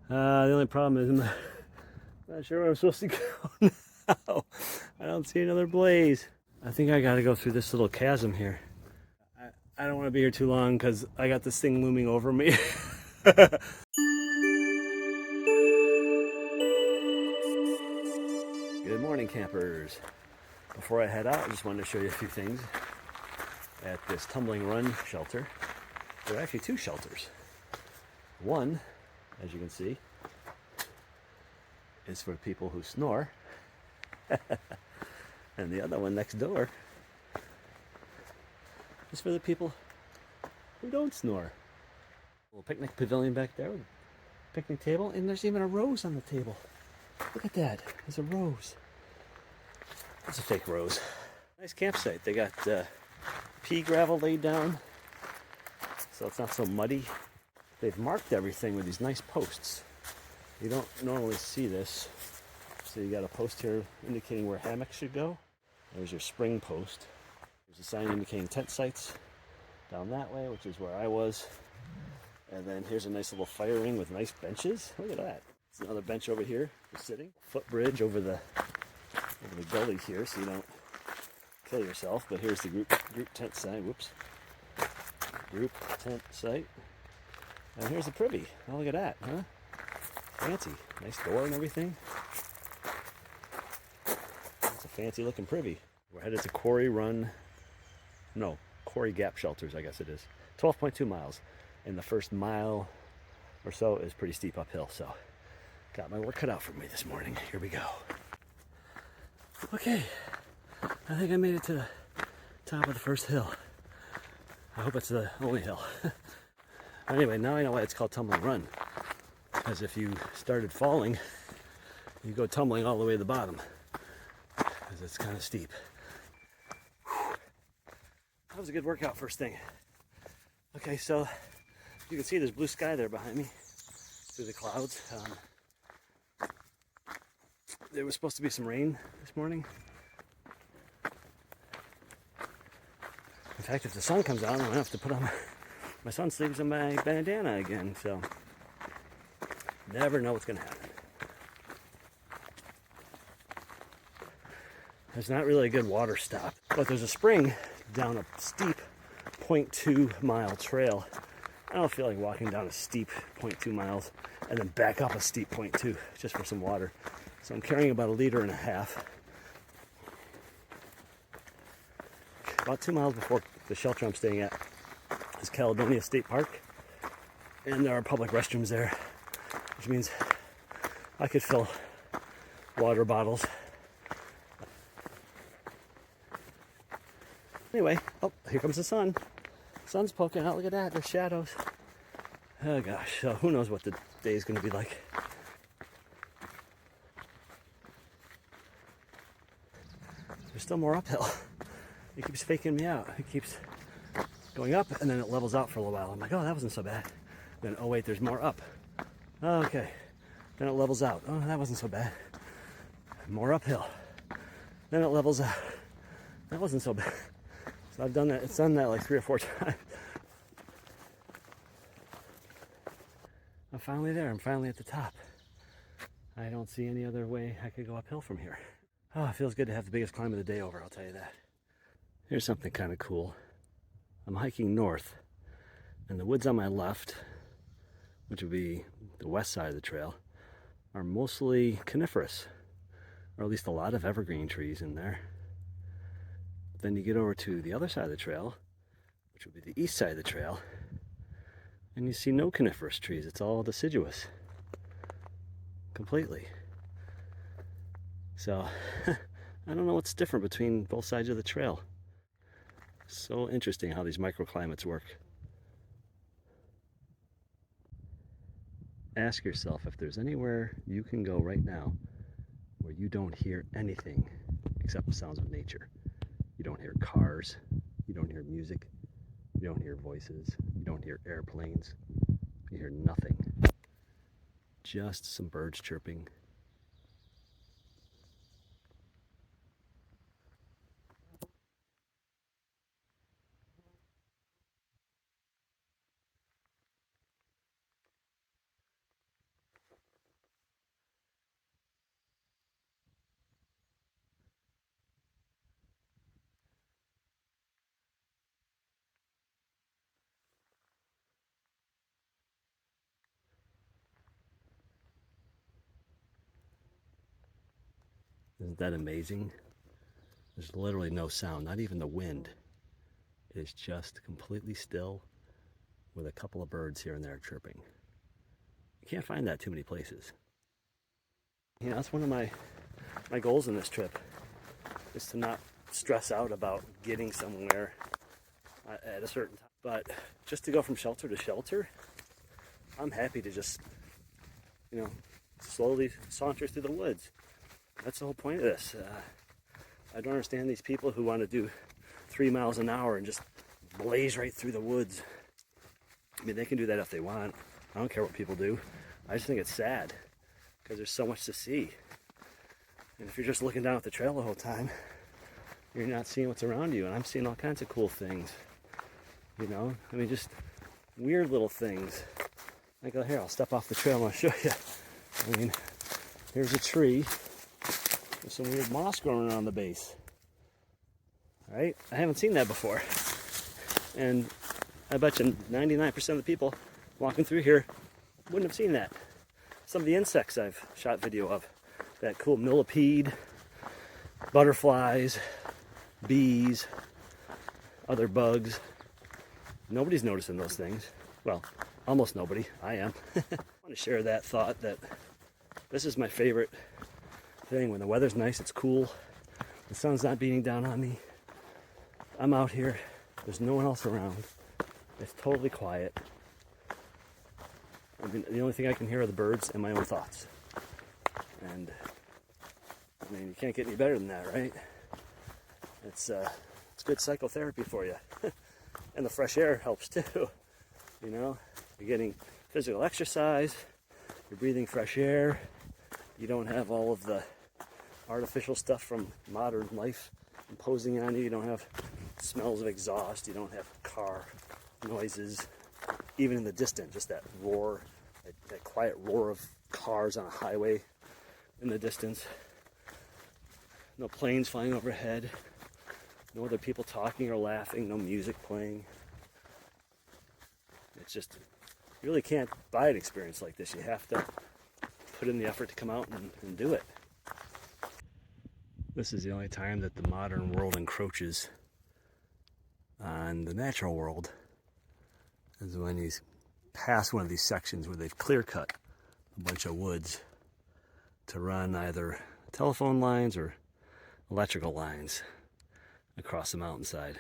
The only problem is I'm not sure where I'm supposed to go now. I don't see another blaze. I think I gotta go through this little chasm here. I don't want to be here too long because I got this thing looming over me. Good morning, campers. Before I head out, I just wanted to show you a few things at this Tumbling Run shelter. There are actually two shelters. One, as you can see, is for people who snore. And the other one next door is for the people who don't snore. A little picnic pavilion back there with a picnic table, and there's even a rose on the table. Look at that, there's a rose. It's a fake rose. Nice campsite. They got pea gravel laid down so it's not so muddy. They've marked everything with these nice posts. You don't normally see this. So you got a post here indicating where hammocks should go. There's your spring post. There's a sign indicating tent sites down that way, which is where I was. And then here's a nice little fire ring with nice benches. Look at that. There's another bench over here for sitting. Footbridge over the gully here so you don't kill yourself. But here's the group tent site. Whoops. Group tent site. And here's the privy. Oh, look at that, huh? Fancy. Nice door and everything. It's a fancy looking privy. We're headed to Quarry Gap Shelters, I guess it is. 12.2 miles. And the first mile or so is pretty steep uphill. So got my work cut out for me this morning. Here we go. Okay. I think I made it to the top of the first hill. I hope it's the only hill. Anyway, now I know why it's called Tumbling Run. Because if you started falling, you go tumbling all the way to the bottom. Because it's kind of steep. Whew. That was a good workout first thing. Okay, so you can see there's blue sky there behind me through the clouds. There was supposed to be some rain this morning. In fact, if the sun comes out, I'm going to have to put on my sun sleeves and my bandana again. So, never know what's going to happen. There's not really a good water stop, but there's a spring down a steep 0.2 mile trail. I don't feel like walking down a steep 0.2 miles and then back up a steep 0.2 just for some water. So I'm carrying about 1.5 liters. About 2 miles before the shelter I'm staying at is Caledonia State Park, and there are public restrooms there, which means I could fill water bottles. Anyway, oh, here comes the sun. Sun's poking out. Look at that. There's shadows. Oh gosh. So who knows what the day is going to be like. There's still more uphill. It keeps faking me out. It keeps going up and then it levels out for a little while. I'm like, oh, that wasn't so bad. Then, oh wait, there's more up. Oh, okay. Then it levels out. Oh, that wasn't so bad. More uphill. Then it levels out. That wasn't so bad. So I've done that. It's done that like 3 or 4 times. I'm finally there. I'm finally at the top. I don't see any other way I could go uphill from here. Oh, it feels good to have the biggest climb of the day over, I'll tell you that. Here's something kind of cool. I'm hiking north, and the woods on my left, which would be the west side of the trail, are mostly coniferous, or at least a lot of evergreen trees in there. Then you get over to the other side of the trail, which would be the east side of the trail, and you see no coniferous trees. It's all deciduous. Completely. So, I don't know what's different between both sides of the trail. So interesting how these microclimates work. Ask yourself if there's anywhere you can go right now where you don't hear anything except the sounds of nature. You don't hear cars, you don't hear music, you don't hear voices, you don't hear airplanes, you hear nothing. Just some birds chirping. Isn't that amazing? There's literally no sound, not even the wind. It is just completely still with a couple of birds here and there chirping. You can't find that too many places. You know, that's one of my goals in this trip, is to not stress out about getting somewhere at a certain time. But just to go from shelter to shelter, I'm happy to just, you know, slowly saunter through the woods. That's the whole point of this. I don't understand these people who want to do 3 miles an hour and just blaze right through the woods. I mean, they can do that if they want. I don't care what people do. I just think it's sad because there's so much to see. And if you're just looking down at the trail the whole time, you're not seeing what's around you. And I'm seeing all kinds of cool things. You know, I mean, just weird little things. I go, here, I'll step off the trail and I'll show you. I mean, here's a tree with some weird moss growing around the base. All right? I haven't seen that before. And I bet you 99% of the people walking through here wouldn't have seen that. Some of the insects I've shot video of, that cool millipede, butterflies, bees, other bugs. Nobody's noticing those things. Well, almost nobody. I am. I want to share that thought that this is my favorite thing. When the weather's nice, it's cool, the sun's not beating down on me, I'm out here, there's no one else around, it's totally quiet. I mean, the only thing I can hear are the birds and my own thoughts. And I mean, you can't get any better than that, right? It's good psychotherapy for you. And the fresh air helps too. You know, you're getting physical exercise, you're breathing fresh air, you don't have all of the artificial stuff from modern life imposing on you. You don't have smells of exhaust, you don't have car noises, even in the distance, just that roar, that quiet roar of cars on a highway in the distance. No planes flying overhead, no other people talking or laughing, no music playing. It's just, you really can't buy an experience like this. You have to put in the effort to come out and do it. This is the only time that the modern world encroaches on the natural world, is when you pass one of these sections where they've clear cut a bunch of woods to run either telephone lines or electrical lines across the mountainside.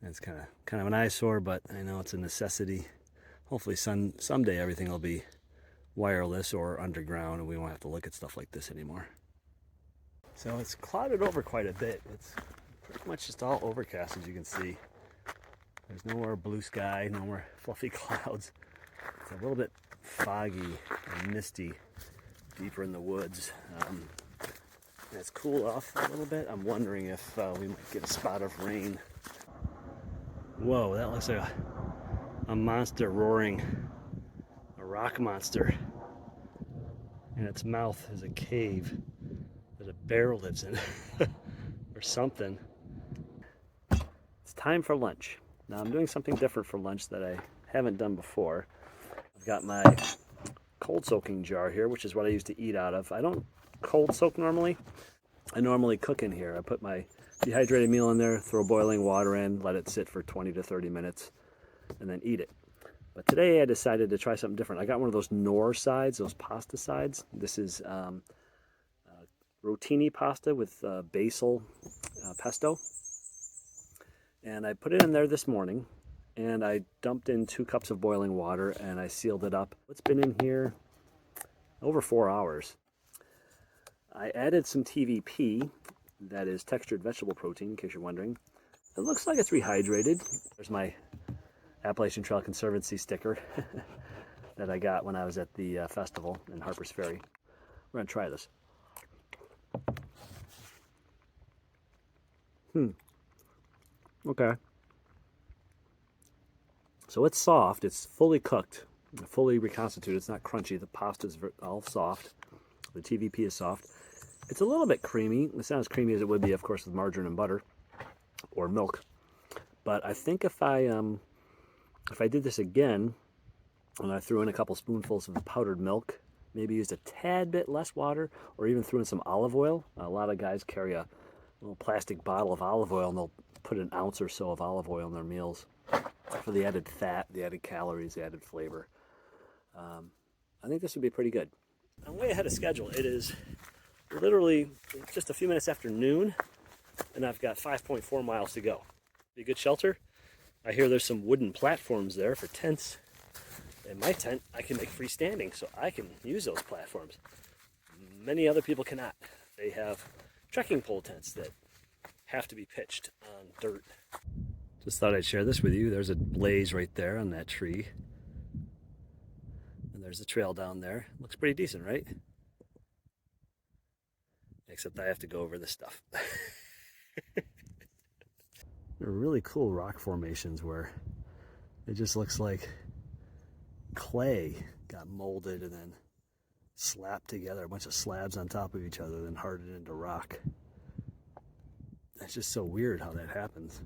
And it's kind of an eyesore, but I know it's a necessity. Hopefully someday everything will be wireless or underground and we won't have to look at stuff like this anymore. So it's clouded over quite a bit. It's pretty much just all overcast, as you can see. There's no more blue sky, no more fluffy clouds. It's a little bit foggy and misty deeper in the woods. And it's cooled off a little bit. I'm wondering if we might get a spot of rain. Whoa, that looks like a monster roaring, a rock monster. And its mouth is a cave that a bear lives in or something. It's time for lunch. Now I'm doing something different for lunch that I haven't done before. I've got my cold soaking jar here, which is what I used to eat out of. I don't cold soak normally. I normally cook in here. I put my dehydrated meal in there, throw boiling water in, let it sit for 20 to 30 minutes, and then eat it. But today I decided to try something different. I got one of those Knorr sides, those pasta sides. This is rotini pasta with basil pesto. And I put it in there this morning, and I dumped in 2 cups of boiling water, and I sealed it up. It's been in here over 4 hours. I added some TVP, that is textured vegetable protein, in case you're wondering. It looks like it's rehydrated. There's my Appalachian Trail Conservancy sticker that I got when I was at the festival in Harper's Ferry. We're gonna try this. Okay. So it's soft, it's fully cooked, fully reconstituted, it's not crunchy, the pasta's all soft, the TVP is soft. It's a little bit creamy. It's not as creamy as it would be, of course, with margarine and butter or milk. But I think if I did this again and I threw in a couple spoonfuls of the powdered milk maybe used a tad bit less water, or even threw in some olive oil. A lot of guys carry a little plastic bottle of olive oil, and they'll put an ounce or so of olive oil in their meals for the added fat, the added calories, the added flavor. I think this would be pretty good. I'm way ahead of schedule. It is literally just a few minutes after noon, and I've got 5.4 miles to go. Be a good shelter. I hear there's some wooden platforms there for tents. In my tent, I can make freestanding, so I can use those platforms. Many other people cannot. They have trekking pole tents that have to be pitched on dirt. Just thought I'd share this with you. There's a blaze right there on that tree. And there's the trail down there. Looks pretty decent, right? Except I have to go over this stuff. There are really cool rock formations where it just looks like clay got molded and then slapped together, a bunch of slabs on top of each other, then hardened into rock. It's just so weird how that happens.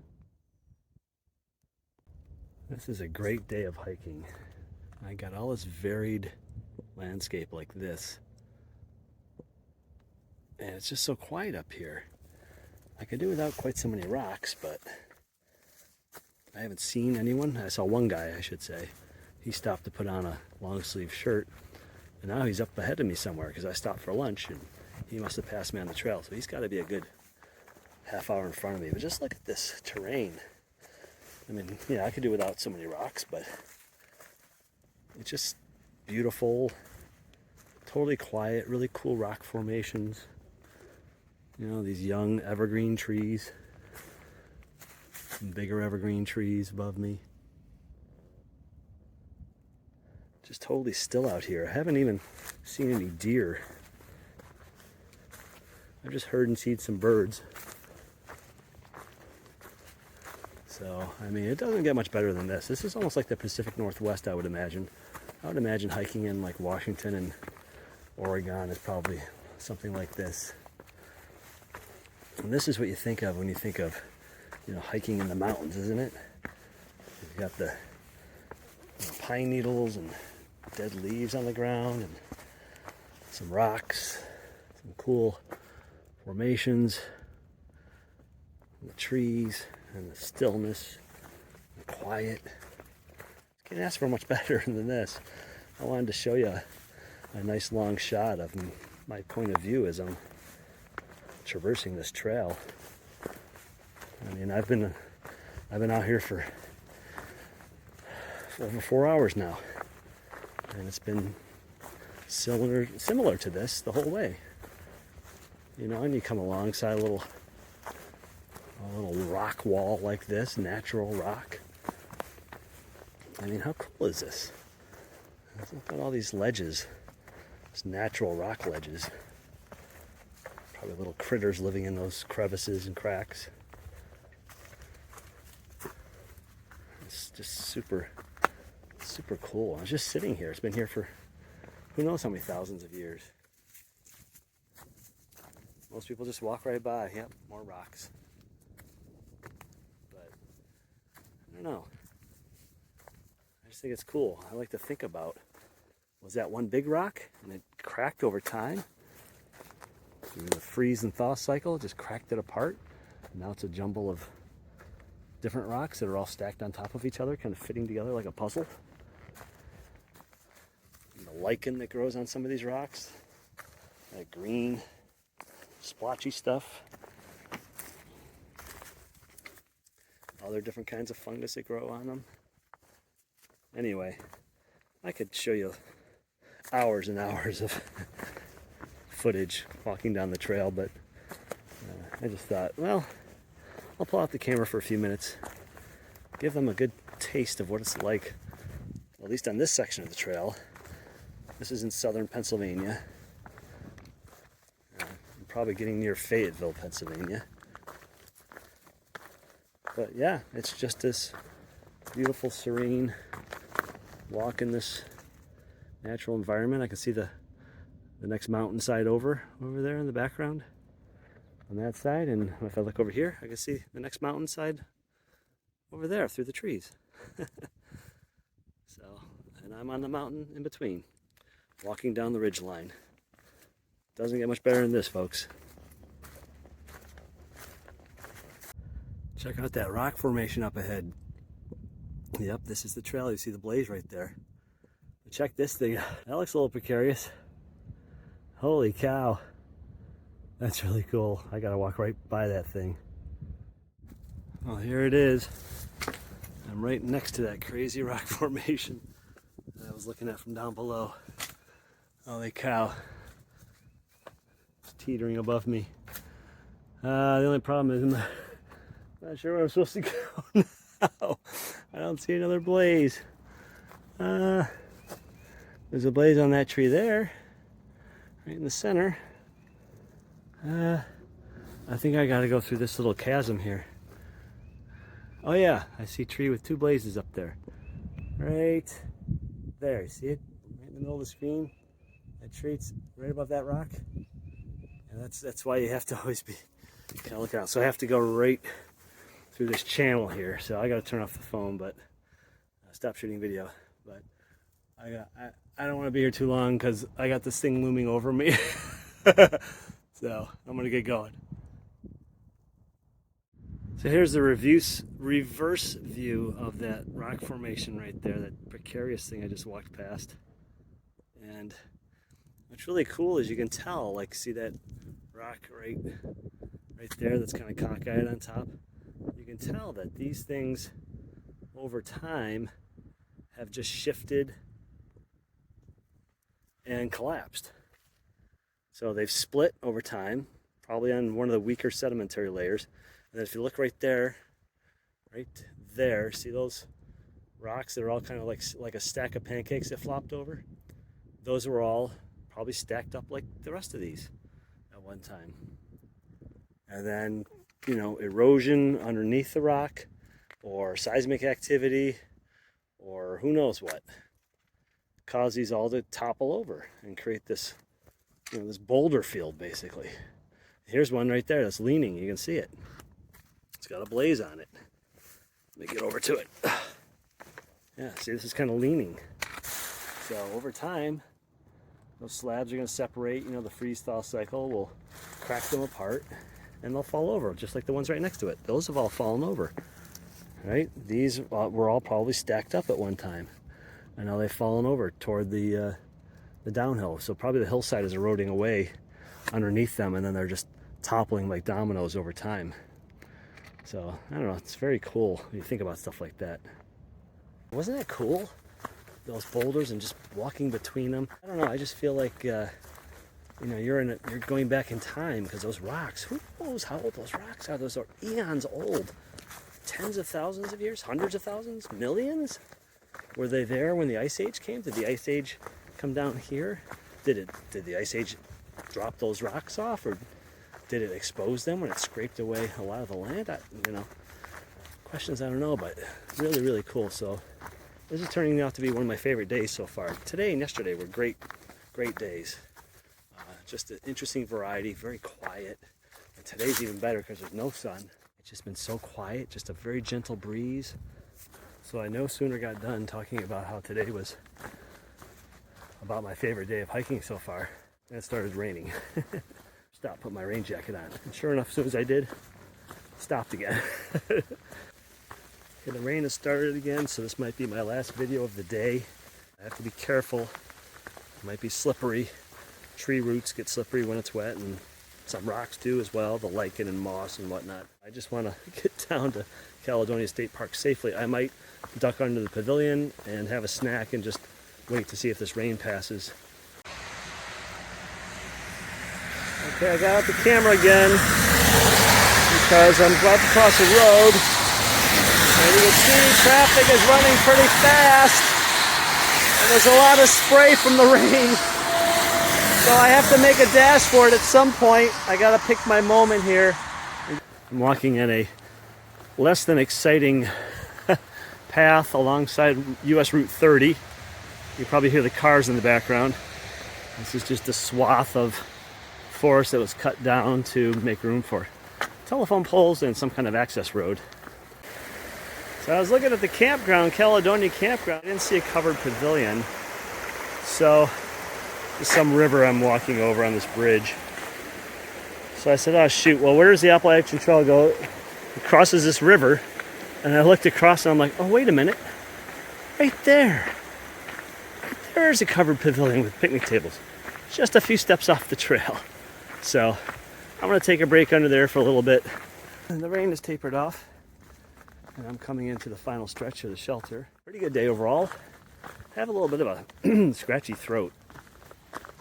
This is a great day of hiking. I got all this varied landscape like this. And it's just so quiet up here. I could do without quite so many rocks, but I haven't seen anyone. I saw one guy, I should say. He stopped to put on a long sleeve shirt, and now he's up ahead of me somewhere because I stopped for lunch, and he must have passed me on the trail. So he's got to be a good half hour in front of me. But just look at this terrain. I mean, yeah, I could do without so many rocks, but it's just beautiful, totally quiet, really cool rock formations. You know, these young evergreen trees, some bigger evergreen trees above me. Just totally still out here. I haven't even seen any deer. I've just heard and seen some birds. So, I mean, it doesn't get much better than this. This is almost like the Pacific Northwest, I would imagine. I would imagine hiking in like Washington and Oregon is probably something like this. And this is what you think of when you think of, you know, hiking in the mountains, isn't it? You've got the pine needles and dead leaves on the ground and some rocks, some cool formations, and the trees and the stillness, and the quiet. Can't ask for much better than this. I wanted to show you a nice long shot of my point of view as I'm traversing this trail. I mean, I've been out here for over 4 hours now, and it's been similar to this the whole way. You know, and you come alongside a little rock wall like this, natural rock. I mean, how cool is this? Look at all these ledges, these natural rock ledges. Probably little critters living in those crevices and cracks. It's just super, super cool. It's just sitting here. It's been here for who knows how many thousands of years. Most people just walk right by. Yep, more rocks. But I don't know. I just think it's cool. I like to think about, was that one big rock and it cracked over time? Through the freeze and thaw cycle, it just cracked it apart. And now it's a jumble of different rocks that are all stacked on top of each other, kind of fitting together like a puzzle. And the lichen that grows on some of these rocks, that green, splotchy stuff. Other different kinds of fungus that grow on them. Anyway, I could show you hours and hours of footage walking down the trail, but I just thought, well, I'll pull out the camera for a few minutes, give them a good taste of what it's like, at least on this section of the trail. This is in southern Pennsylvania. I'm probably getting near Fayetteville, Pennsylvania. But yeah, it's just this beautiful, serene walk in this natural environment. I can see the next mountainside over there in the background on that side, and if I look over here I can see the next mountainside over there through the trees. So, and I'm on the mountain in between. walking down the ridge line. Doesn't get much better than this, folks. Check out that rock formation up ahead. Yep, this is the trail. You see the blaze right there. But check this thing out. That looks a little precarious. Holy cow. That's really cool. I gotta walk right by that thing. Well, here it is. I'm right next to that crazy rock formation that I was looking at from down below. Holy cow. It's teetering above me. The only problem is I'm not sure where I'm supposed to go now. I don't see another blaze. There's a blaze on that tree there, right in the center. I think I gotta go through this little chasm here. Oh yeah, I see a tree with 2 blazes up there. Right there, you see it? Right in the middle of the screen. That tree's right above that rock. And that's why you have to always be kind of looking out. So I have to go right through this channel here. So I gotta turn off the phone, but stop shooting video. But I don't want to be here too long because I got this thing looming over me. So I'm gonna get going. So here's the reverse view of that rock formation right there, that precarious thing I just walked past. And what's really cool is you can tell, like, see that rock right there that's kind of cockeyed on top? You can tell that these things over time have just shifted and collapsed. So they've split over time, probably on one of the weaker sedimentary layers. And then if you look right there, see those rocks that are all kind of like a stack of pancakes that flopped over? Those were all probably stacked up like the rest of these at one time. And then, you know, erosion underneath the rock, or seismic activity, or who knows what, cause these all to topple over and create this, you know, this boulder field basically. Here's one right there that's leaning, you can see it. It's got a blaze on it. Let me get over to it. Yeah, see, this is kind of leaning. So over time, those slabs are going to separate. You know, the freeze-thaw cycle will crack them apart, and they'll fall over, just like the ones right next to it. Those have all fallen over, right? These were all probably stacked up at one time, and now they've fallen over toward the downhill. So probably the hillside is eroding away underneath them, and then they're just toppling like dominoes over time. So, I don't know, it's very cool when you think about stuff like that. Wasn't that cool? Those boulders and just walking between them. I don't know, I just feel like, you know, you're going back in time, because those rocks, who knows how old those rocks are? Those are eons old. Tens of thousands of years, hundreds of thousands, millions? Were they there when the Ice Age came? Did the Ice Age come down here? Did the Ice Age drop those rocks off, or did it expose them when it scraped away a lot of the land? You know, questions I don't know, but really, really cool. So this is turning out to be one of my favorite days so far. Today and yesterday were great days. Just an interesting variety, very quiet. And today's even better because there's no sun. It's just been so quiet, just a very gentle breeze. So I no sooner got done talking about how today was about my favorite day of hiking so far, and it started raining. Stop, put my rain jacket on. And sure enough, as soon as I did, it stopped again. Okay, the rain has started again, so this might be my last video of the day. I have to be careful. It might be slippery. Tree roots get slippery when it's wet, and some rocks do as well, the lichen and moss and whatnot. I just want to get down to Caledonia State Park safely. I might duck under the pavilion and have a snack and just wait to see if this rain passes. Okay, I got out the camera again because I'm about to cross a road, and you can see traffic is running pretty fast, and there's a lot of spray from the rain, so I have to make a dash for it at some point. I gotta pick my moment here. I'm walking in a less than exciting path alongside US Route 30. You probably hear the cars in the background. This is just a swath of forest that was cut down to make room for telephone poles and some kind of access road. So I was looking at the campground, Caledonia Campground. I didn't see a covered pavilion. So some river I'm walking over on this bridge. So I said, oh shoot, well where does the Appalachian Trail go? It crosses this river. And I looked across and I'm like, oh wait a minute. Right there. There's a covered pavilion with picnic tables. Just a few steps off the trail. So I'm gonna take a break under there for a little bit. And the rain has tapered off. And I'm coming into the final stretch of the shelter. Pretty good day overall. I have a little bit of a scratchy throat.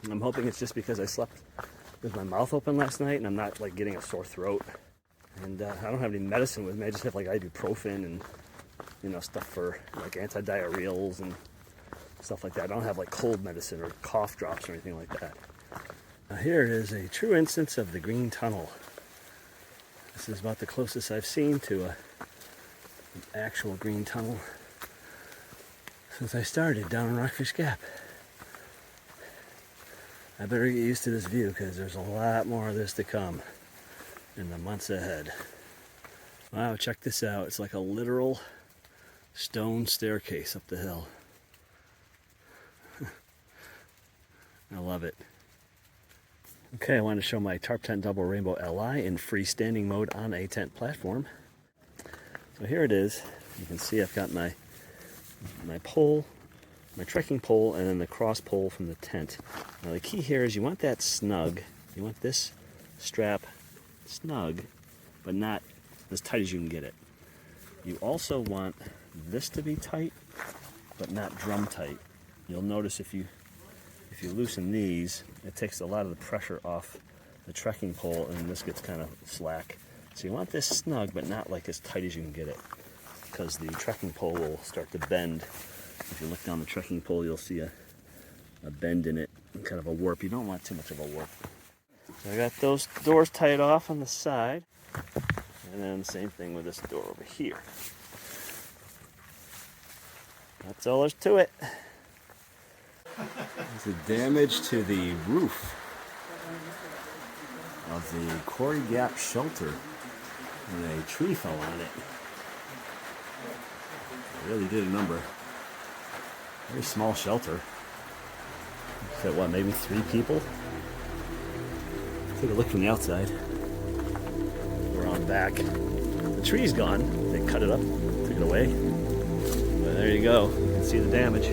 And I'm hoping it's just because I slept with my mouth open last night and I'm not like getting a sore throat. And I don't have any medicine with me. I just have like ibuprofen and stuff for like antidiarrheals and stuff like that. I don't have like cold medicine or cough drops or anything like that. Now here is a true instance of the green tunnel. This is about the closest I've seen to an actual green tunnel since I started down in Rockfish Gap. I better get used to this view because there's a lot more of this to come in the months ahead. Wow, check this out. It's like a literal stone staircase up the hill. I love it. Okay, I want to show my Tarp Tent Double Rainbow LI in freestanding mode on a tent platform. So here it is. You can see I've got my pole, my trekking pole, and then the cross pole from the tent. Now the key here is you want that snug. You want this strap snug, but not as tight as you can get it. You also want this to be tight, but not drum tight. You'll notice if you loosen these, it takes a lot of the pressure off the trekking pole and this gets kind of slack. So you want this snug, but not like as tight as you can get it, because the trekking pole will start to bend. If you look down the trekking pole, you'll see a bend in it, and kind of a warp. You don't want too much of a warp. So I got those doors tied off on the side, and then same thing with this door over here. That's all there's to it. There's a damage to the roof of the Quarry Gap shelter, and a tree fell on it. It really did a number. Very small shelter. Fit what, maybe 3 people? Take a look from the outside. Around back. The tree's gone. They cut it up, took it away. But there you go. You can see the damage.